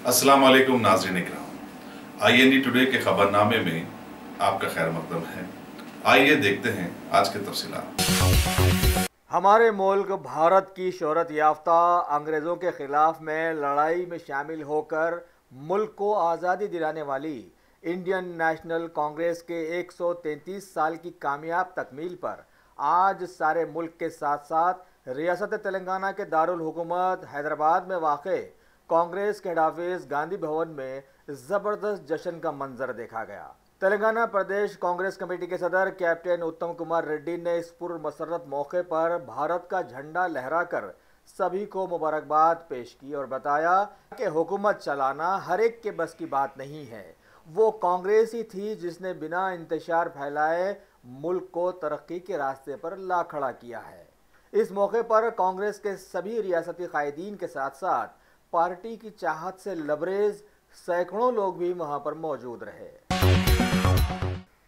अस्सलाम वालेकुम नाज़रीन इकराम, IND टुडे के खबरनामे में आपका खैर मकदम है। आइए देखते हैं आज के तफसीलात। हमारे मुल्क भारत की शोहरत याफ्ता अंग्रेज़ों के ख़िलाफ़ में लड़ाई में शामिल होकर मुल्क को आज़ादी दिलाने वाली इंडियन नेशनल कांग्रेस के 133 साल की कामयाब तकमील पर आज सारे मुल्क के साथ साथ रियासत तेलंगाना के दारुल हुकूमत हैदराबाद में वाक़े कांग्रेस के हेड ऑफिस गांधी भवन में ज़बरदस्त जश्न का मंजर देखा गया। तेलंगाना प्रदेश कांग्रेस कमेटी के सदर कैप्टन उत्तम कुमार रेड्डी ने इस पुरमसरत मौके पर भारत का झंडा लहराकर सभी को मुबारकबाद पेश की और बताया कि हुकूमत चलाना हर एक के बस की बात नहीं है। वो कांग्रेस ही थी जिसने बिना इंतशार फैलाए मुल्क को तरक्की के रास्ते पर ला खड़ा किया है। इस मौके पर कांग्रेस के सभी रियासती कायदीन के साथ साथ पार्टी की चाहत से लबरेज सैकड़ों लोग भी वहां पर मौजूद रहे।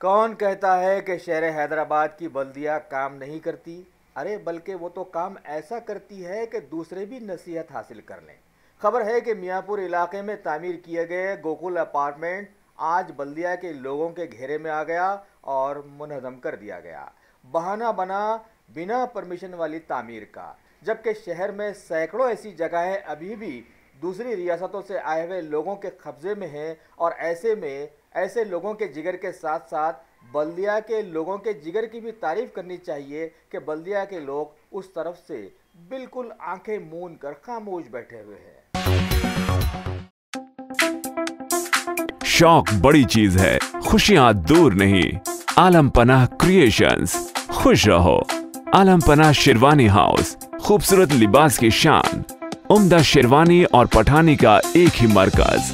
कौन कहता है कि शहर हैदराबाद की बल्दिया काम नहीं करती? अरे बल्कि वो तो काम ऐसा करती है कि दूसरे भी नसीहत हासिल कर लें। खबर है कि मियाँपुर इलाके में तामीर किए गए गोकुल अपार्टमेंट आज बल्दिया के लोगों के घेरे में आ गया और मुनहदम कर दिया गया। बहाना बना बिना परमिशन वाली तामीर का, जबकि शहर में सैकड़ों ऐसी जगहें अभी भी दूसरी रियासतों से आए हुए लोगों के कब्जे में हैं और ऐसे में ऐसे लोगों के जिगर के साथ साथ बल्दिया के लोगों के जिगर की भी तारीफ करनी चाहिए कि बल्दिया के लोग उस तरफ से बिल्कुल आंखें मूंद कर खामोश बैठे हुए हैं। शौक बड़ी चीज है, खुशियां दूर नहीं। आलम पनाह क्रिएशंस, खुश रहो। आलम पनाह शेरवानी हाउस, खूबसूरत लिबास की शान, उम्दा शेरवानी और पठानी का एक ही मरकज।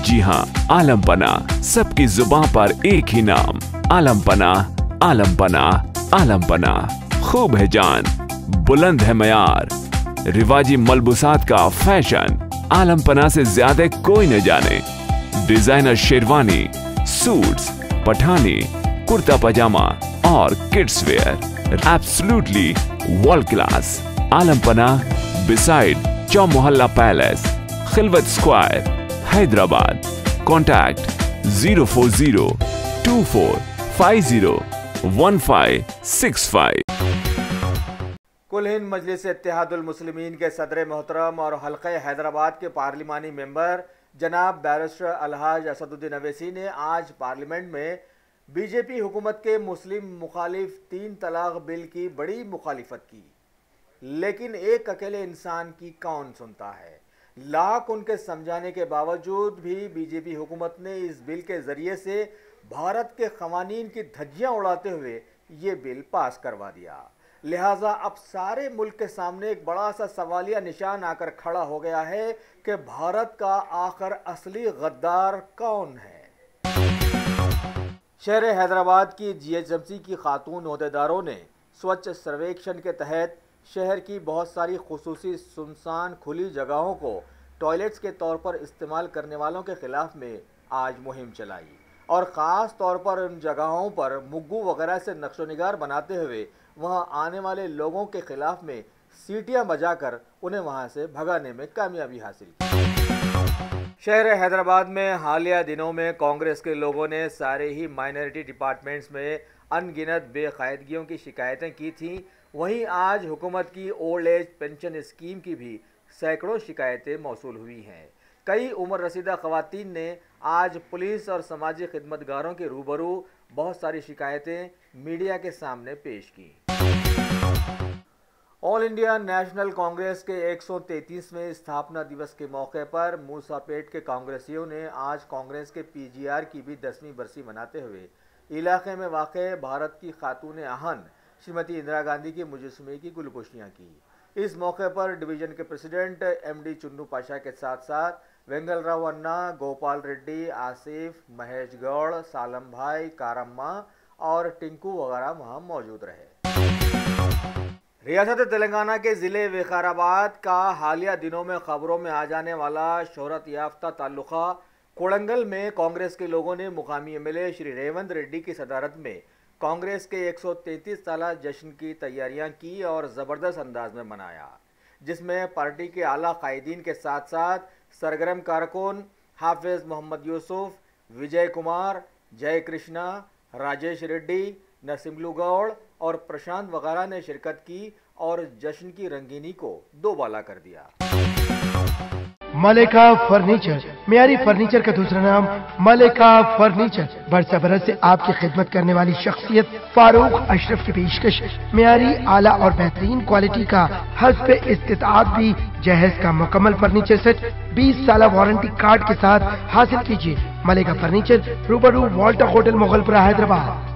जी हाँ, आलम पनाह, सबकी जुबान पर एक ही नाम, आलम पनाह, आलम पनाह, आलम पनाह। खूब है जान, बुलंद है मयार, रिवाजी मलबूसात का फैशन, आलम पनाह से ज्यादा कोई न जाने। डिजाइनर शेरवानी, सूट्स, पठानी, कुर्ता पजामा और kids wear, absolutely world class. Alam Panah beside Chowmahalla palace, Khilwat square, Hyderabad. Contact 04024501565। कुल हिंद मजलिस इत्तेहादुल मुस्लिमीन के सदर मोहतरम और हल्क़े हैदराबाद के पार्लिमानी मेंबर जनाब बैरिस्टर अलहाज असदुद्दीन अवैसी ने आज पार्लियामेंट में बीजेपी हुकूमत के मुस्लिम मुखालिफ 3 तलाक बिल की बड़ी मुखालिफत की, लेकिन एक अकेले इंसान की कौन सुनता है। लाख उनके समझाने के बावजूद भी बीजेपी हुकूमत ने इस बिल के जरिए से भारत के क़वानीन की धज्जियां उड़ाते हुए ये बिल पास करवा दिया। लिहाजा अब सारे मुल्क के सामने एक बड़ा सा सवालिया निशान आकर खड़ा हो गया है कि भारत का आखिर असली गद्दार कौन है। शहर हैदराबाद की GHMC की खातून ओहदेदारों ने स्वच्छ सर्वेक्षण के तहत शहर की बहुत सारी खुसूसी सुनसान खुली जगहों को टॉयलेट्स के तौर पर इस्तेमाल करने वालों के खिलाफ में आज मुहिम चलाई और ख़ास तौर पर उन जगहों पर मुग्गू वगैरह से नक्शो निगार बनाते हुए वहां आने वाले लोगों के खिलाफ में सीटियां बजाकर उन्हें वहां से भगाने में कामयाबी हासिल की। शहर हैदराबाद में हालिया दिनों में कांग्रेस के लोगों ने सारे ही माइनॉरिटी डिपार्टमेंट्स में अनगिनत बेकायदगियों की शिकायतें की थीं। वहीं आज हुकूमत की ओल्ड एज पेंशन स्कीम की भी सैकड़ों शिकायतें मौसूल हुई हैं। कई उम्र रसीदा ख़वातीन ने आज पुलिस और समाजी खिदमतगारों के रूबरू बहुत सारी शिकायतें मीडिया के सामने पेश की। ऑल इंडिया नेशनल कांग्रेस के 133वें स्थापना दिवस के मौके पर मूसापेट के कांग्रेसियों ने आज कांग्रेस के PGR की भी 10वीं बरसी मनाते हुए इलाके में वाक़े भारत की खातून आहन श्रीमती इंदिरा गांधी के मुजस्समे की गुलपोशियाँ की। इस मौके पर डिवीज़न के प्रेसिडेंट MD चुन्नू पाशा के साथ साथ वेंगलराव अन्ना, गोपाल रेड्डी, आसिफ, महेश गौड़, सालम भाई, कारम्मा और टिंकू वगैरह वहाँ मौजूद रहे। रियासत तेलंगाना के ज़िले विकाराबाद का हालिया दिनों में खबरों में आ जाने वाला शोहरत याफ्ता ताल्लुका कोड़ंगल में कांग्रेस के लोगों ने मुकामी MLA श्री रेवंत रेड्डी की सदारत में कांग्रेस के 133 साला जश्न की तैयारियां की और ज़बरदस्त अंदाज में मनाया। جس میں پارٹی کے اعلیٰ قائدین کے ساتھ ساتھ سرگرم کارکن حافظ محمد یوسف، وجے کمار، جے کرشنا، راجیش ریڈی، نرسملو گوڑ اور پرشانت وغیرہ نے شرکت کی اور جشن کی رنگینی کو دوبالا کر دیا۔ ملکہ فرنیچر، معیاری فرنیچر کا دوسرا نام ملکہ فرنیچر، برسہ برس سے آپ کی خدمت کرنے والی شخصیت فاروق اشرف کی پیشکش، معیاری اعلیٰ اور بہترین کوالٹی کا حسب استطاعت بھی جہیز کا مکمل فرنیچر سیٹ 20 سالہ وارنٹی کارڈ کے ساتھ حاصل کیجیے۔ ملکہ فرنیچر، روبرو والٹر ہوٹل مغل پورہ، حیدرآباد۔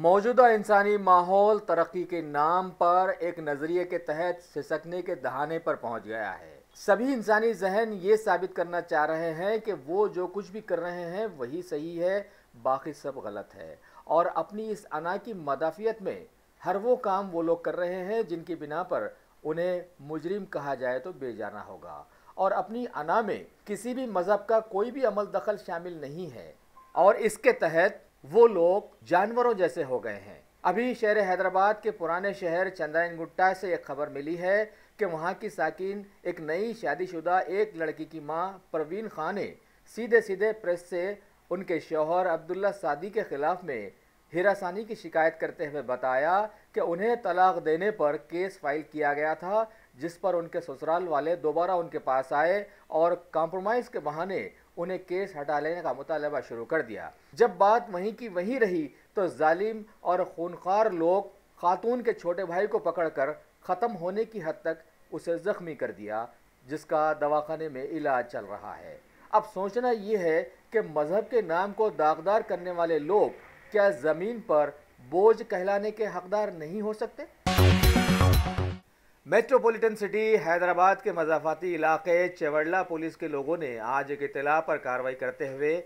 موجودہ انسانی ماحول ترقی کے نام پر ایک نظریے کے تحت سسکنے کے دہانے پر پہنچ گیا ہے۔ سبھی انسانی ذہن یہ ثابت کرنا چاہ رہے ہیں کہ وہ جو کچھ بھی کر رہے ہیں وہی صحیح ہے، باقی سب غلط ہے، اور اپنی اس انا کی مدافعت میں ہر وہ کام وہ لوگ کر رہے ہیں جن کی بنا پر انہیں مجرم کہا جائے تو بے جانا ہوگا، اور اپنی انا میں کسی بھی مذہب کا کوئی بھی عمل دخل شامل نہیں ہے، اور اس کے تحت وہ لوگ جانوروں جیسے ہو گئے ہیں۔ ابھی شہر حیدرآباد کے پرانے شہر چندرائن گٹا سے ایک خبر ملی ہے کہ وہاں کی ساکن ایک نئی شادی شدہ ایک لڑکی کی ماں پروین خان نے سیدھے پریس سے ان کے شوہر عبداللہ سعدی کے خلاف میں ہراسانی کی شکایت کرتے ہوئے بتایا کہ انہیں طلاق دینے پر کیس فائل کیا گیا تھا، جس پر ان کے سسرال والے دوبارہ ان کے پاس آئے اور کمپرومائز کے بہانے انہیں کیس ہٹا لینے کا مطالبہ شروع کر دیا۔ جب بات وہیں کی وہیں رہی تو ظالم اور خونخوار لوگ خاتون کے چھوٹے بھائی کو پکڑ کر ختم ہونے کی حد تک اسے زخمی کر دیا، جس کا دواخانے میں علاج چل رہا ہے۔ اب سوچنا یہ ہے کہ مذہب کے نام کو داغدار کرنے والے لوگ کیا زمین پر بوجھ کہلانے کے حقدار نہیں ہو سکتے؟ میٹروپولیٹن سٹی حیدرآباد کے مضافاتی علاقے چیوڑلہ پولیس کے لوگوں نے آج ایک اطلاع پر کارروائی کرتے ہوئے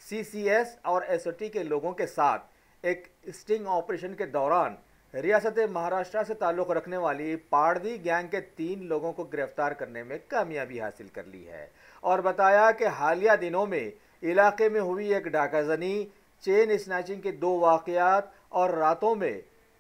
CCS اور SOT کے لوگوں کے ساتھ ایک اسٹنگ آپریشن کے دوران ریاست مہاراشٹر سے تعلق رکھنے والی پاردی گینگ کے 3 لوگوں کو گرفتار کرنے میں کامیابی حاصل کر لی ہے، اور بتایا کہ حالیہ دنوں میں علاقے میں ہوئی ایک ڈاکہ زنی، چین اسنیچنگ کے 2 واقعات اور راتوں میں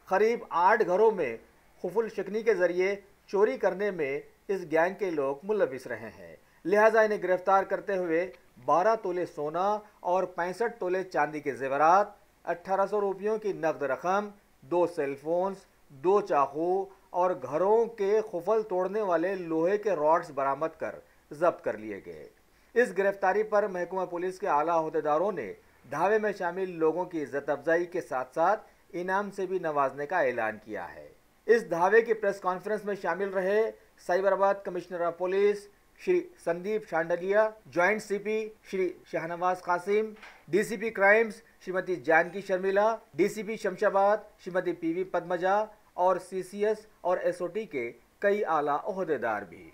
قریب 8 گھروں میں خفل شکنی کے ذریعے چوری کرنے میں اس گینگ کے لوگ ملوث رہے ہیں، لہٰذا انہیں گرفتار کرتے ہوئے 12 تولے سونا اور 65 تولے چاندی کے زیورات، 1800 روپیوں کی نقد رقم، 2 سیل فونز، 2 چاقو اور گھروں کے خفل توڑنے والے لوہے کے راڈز برآمد کر ضبط کر لیے گئے۔ اس گرفتاری پر محکمہ پولیس کے اعلیٰ عہدیداروں نے دھاوے میں شامل لوگوں کی عزت افزائی کے ساتھ ساتھ انعام سے بھی نوازنے کا اعلان کیا ہے۔ اس دھاوے کی پریس کانفرنس میں شامل رہے Cyberabad commissioner of police Shri Sandeep Shandilya, joint CP Shri Shahnawaz Qasim, DCP crimes Shrimati Janaki Sharmila, DCP Shamshabad Shrimati PV Padmaja اور CCS اور SOT کے کئی اعلیٰ عہدیدار بھی۔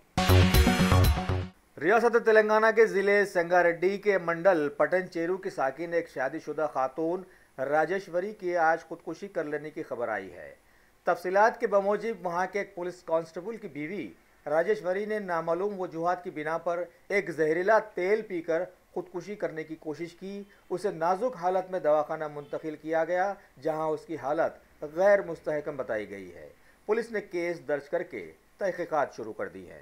ریاست تلنگانہ کے ضلع سنگاریڈی کے منڈل پٹن چیرو کی ساکن ایک شادی شدہ خاتون راجیشوری کی آج خودکشی کر لینے کی خبر آئی ہے۔ تفصیلات کے بموجب وہاں کے ایک پولیس کانسٹیبل کی بیوی راجیشوری نے نامعلوم وجوہات کی بنا پر ایک زہریلا تیل پی کر خودکشی کرنے کی کوشش کی۔ اسے نازک حالت میں دواخانہ منتقل کیا گیا، جہاں اس کی حالت غیر مستحکم بتائی گئی ہے۔ پولیس نے کیس درج کر کے تحقیقات شروع کر دی ہے۔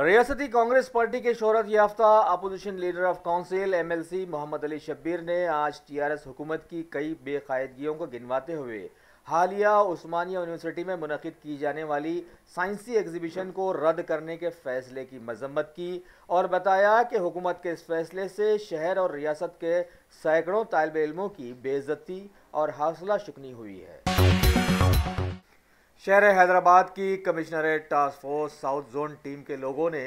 ریاستی کانگریس پارٹی کے شہرت یافتہ opposition leader of council MLC محمد علی شبیر نے آج TRS حکومت کی کئی بے قاعدگیوں کو گنواتے ہوئے حالیہ عثمانیہ یونیورسٹی میں منعقد کی جانے والی سائنسی ایگزیبیشن کو رد کرنے کے فیصلے کی مذمت کی، اور بتایا کہ حکومت کے اس فیصلے سے شہر اور ریاست کے سینکڑوں طالب علموں کی بے عزتی اور حوصلہ شکنی ہوئی ہے۔ شہر حیدرآباد کی commissionerate task force south zone team کے لوگوں نے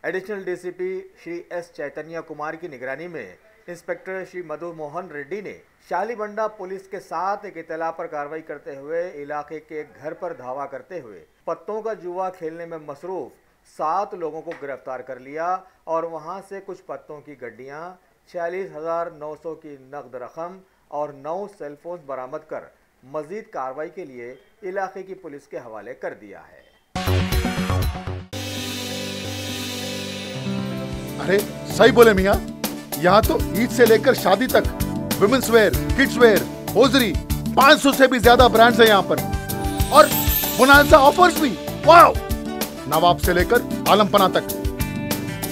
ایڈیشنل DCP شری S چیتنیا کمار کی نگرانی میں انسپیکٹر شری مدھو موہن ریڈی نے شالی بنڈا پولیس کے ساتھ ایک اطلاع پر کارروائی کرتے ہوئے علاقے کے ایک گھر پر دھاوا کرتے ہوئے پتوں کا جوا کھیلنے میں مصروف 7 لوگوں کو گرفتار کر لیا، اور وہاں سے کچھ پتوں کی گڈیاں، 46,900 کی نقد رقم اور 9 سیل فونز برآمد کر مزید کارروائی کے لیے علاقے کی پولیس کے حوالے کر دیا ہے۔ ارے صحیح بولے میاں، یہاں تو عید سے لے کر شادی تک women's where, kids wear, hosiery 500 سے بھی زیادہ برانڈز ہیں یہاں پر، اور बोनांजा ऑफर्स भी, वाओ! नवाब से लेकर आलमपना तक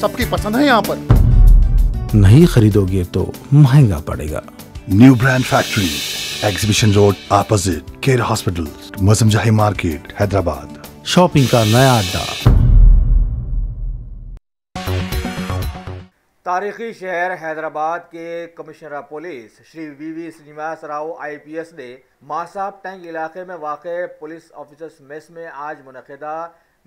सबकी पसंद है यहाँ पर। नहीं खरीदोगे तो महंगा पड़ेगा। New brand factory, exhibition road opposite care hospital, Moazzam Jahi market, Hyderabad. Shopping का नया अड्डा। तारीखी शहर हैदराबाद के commissioner police Shri V V Srinivas Rao IPS ने मासाब टैंक इलाके में वाक़ पुलिस ऑफिसर्स मेस में आज मुनक़िदा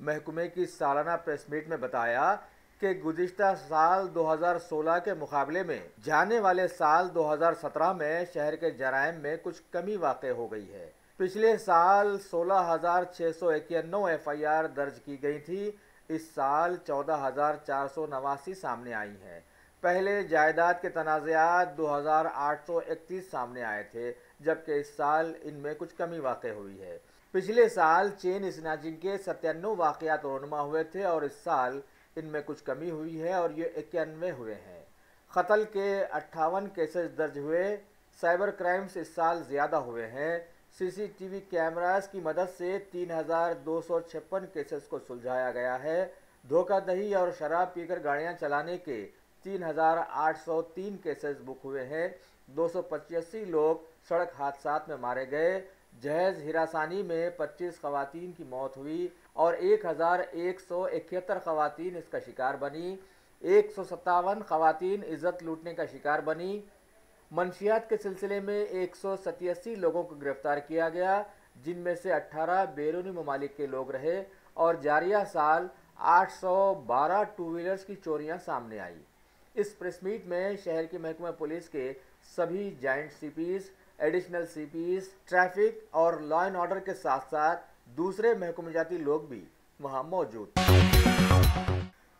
महकमे की सालाना प्रेस मीट में बताया कि गुज़िश्ता साल 2016 के मुकाबले में जाने वाले साल 2017 में शहर के जराइम में कुछ कमी वाक़ हो गई है। पिछले साल 16,691 FIR दर्ज की गई थी, इस साल 14,489 सामने आई हैं। पहले जायदाद के तनाज़ात 2,831 सामने आए थे, जबकि इस साल इनमें कुछ कमी वाक़ हुई है। पिछले साल चेन स्नैचिंग के 97 वाक़यात रोनुमा हुए थे और इस साल इनमें कुछ कमी हुई है और ये 91 हुए हैं। कत्ल के 58 केसेस दर्ज हुए। साइबर क्राइम्स इस साल ज़्यादा हुए हैं। CCTV कैमरास की मदद से 3,256 केसेस को सुलझाया गया है। धोखाधड़ी और शराब पीकर गाड़ियां चलाने के 3,803 केसेस बुक हुए हैं। 285 लोग सड़क हादसात में मारे गए। जहेज हिरासानी में 25 खवातीन की मौत हुई और 1,171 खवातीन इसका शिकार बनी। 157 खवातीन इज्जत लूटने का शिकार बनी। मंशियात के सिलसिले में 187 लोगों को गिरफ्तार किया गया, जिनमें से 18 बैरूनी ममालिक के लोग रहे और जारिया साल 812 टू व्हीलर्स की चोरियां सामने आई। इस प्रेस मीट में शहर के महकमा पुलिस के सभी joint CPs, additional CPs, traffic और लॉ एंड ऑर्डर के साथ साथ दूसरे महकूमजाती लोग भी वहां मौजूद थे।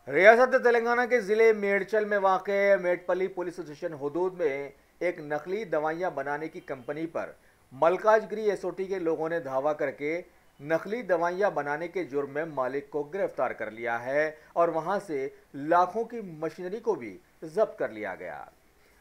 रियासत तेलंगाना के ज़िले मेडचल में वाक़े मेडपल्ली पुलिस स्टेशन हदूद में एक नकली दवाइयां बनाने की कंपनी पर मलकाजगिरी SOT के लोगों ने धावा करके नकली दवाइयां बनाने के जुर्म में मालिक को गिरफ्तार कर लिया है और वहां से लाखों की मशीनरी को भी जब्त कर लिया गया।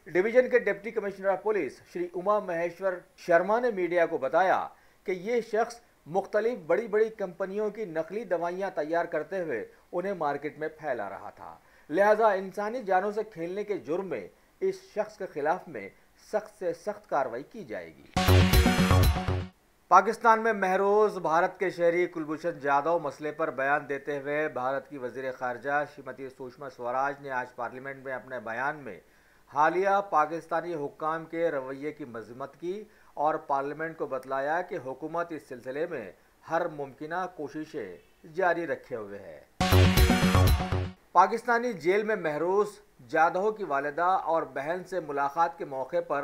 डिवीजन के deputy commissioner police Shri Uma Maheshwar Sharma ने मीडिया को बताया कि ये शख्स मुख्तलिफ बड़ी बड़ी कंपनियों की नकली दवाइयां तैयार करते हुए उन्हें मार्केट में फैला रहा था, लिहाजा इंसानी जानों से खेलने के जुर्म में इस शख्स के खिलाफ में सख्त से सख्त कार्रवाई की जाएगी। पाकिस्तान में महरोज भारत के शहरी कुलभूषण जाधव मसले पर बयान देते हुए भारत की वज़ीर ख़ारजा श्रीमती सुषमा स्वराज ने आज पार्लियामेंट में अपने बयान में हालिया पाकिस्तानी हुक्काम के रवैये की मज़म्मत की और पार्लियामेंट को बतलाया कि हुकूमत इस सिलसिले में हर मुमकिना कोशिशें जारी रखे हुए है। पाकिस्तानी जेल में महरूज जाधव की वालिदा और बहन से मुलाकात के मौके पर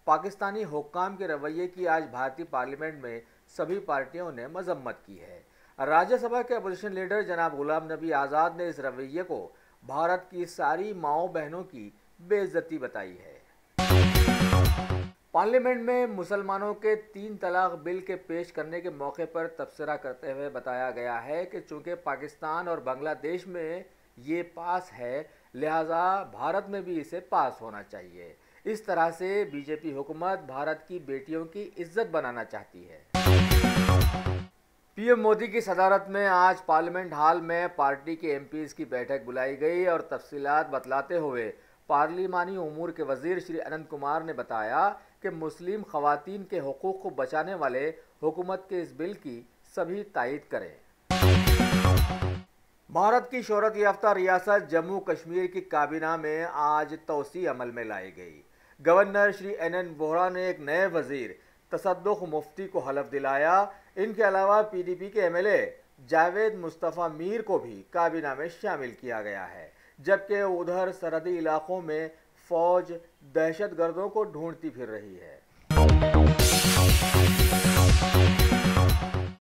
पाकिस्तानी हुक्काम के रवैये की आज भारतीय पार्लियामेंट में सभी पार्टियों ने मजम्मत की है। राज्यसभा के अपोजिशन लीडर जनाब गुलाम नबी आज़ाद ने इस रवैये को भारत की सारी माओ बहनों की बेइज्जती बताई है। पार्लियामेंट में मुसलमानों के 3 तलाक बिल के पेश करने के मौके पर तबसरा करते हुए बताया गया है कि चूंकि पाकिस्तान और बांग्लादेश में ये पास है, लिहाजा भारत में भी इसे पास होना चाहिए। इस तरह से बीजेपी हुकूमत भारत की बेटियों की इज्जत बनाना चाहती है। पीएम मोदी की सदारत में आज पार्लियामेंट हॉल में पार्टी के MPs की बैठक बुलाई गई और तफसीलात बतलाते हुए पार्लिमानी उमूर के वजीर श्री अनंत कुमार ने बताया कि मुस्लिम खवातीन के हुकूक को बचाने वाले हुकूमत के इस बिल की सभी तायीद करें। भारत की शोहरत याफ्ता रियासत जम्मू कश्मीर की काबीना में आज तोसी अमल में लाई गई। गवर्नर श्री NN वोहरा ने एक नए वजीर तसद्दुक मुफ्ती को हलफ दिलाया। इनके अलावा PDP के MLA जावेद मुस्तफ़ा मीर को भी काबीना में शामिल किया गया है, जबकि उधर सरहदी इलाकों में फौज दहशतगर्दों को ढूंढती फिर रही है।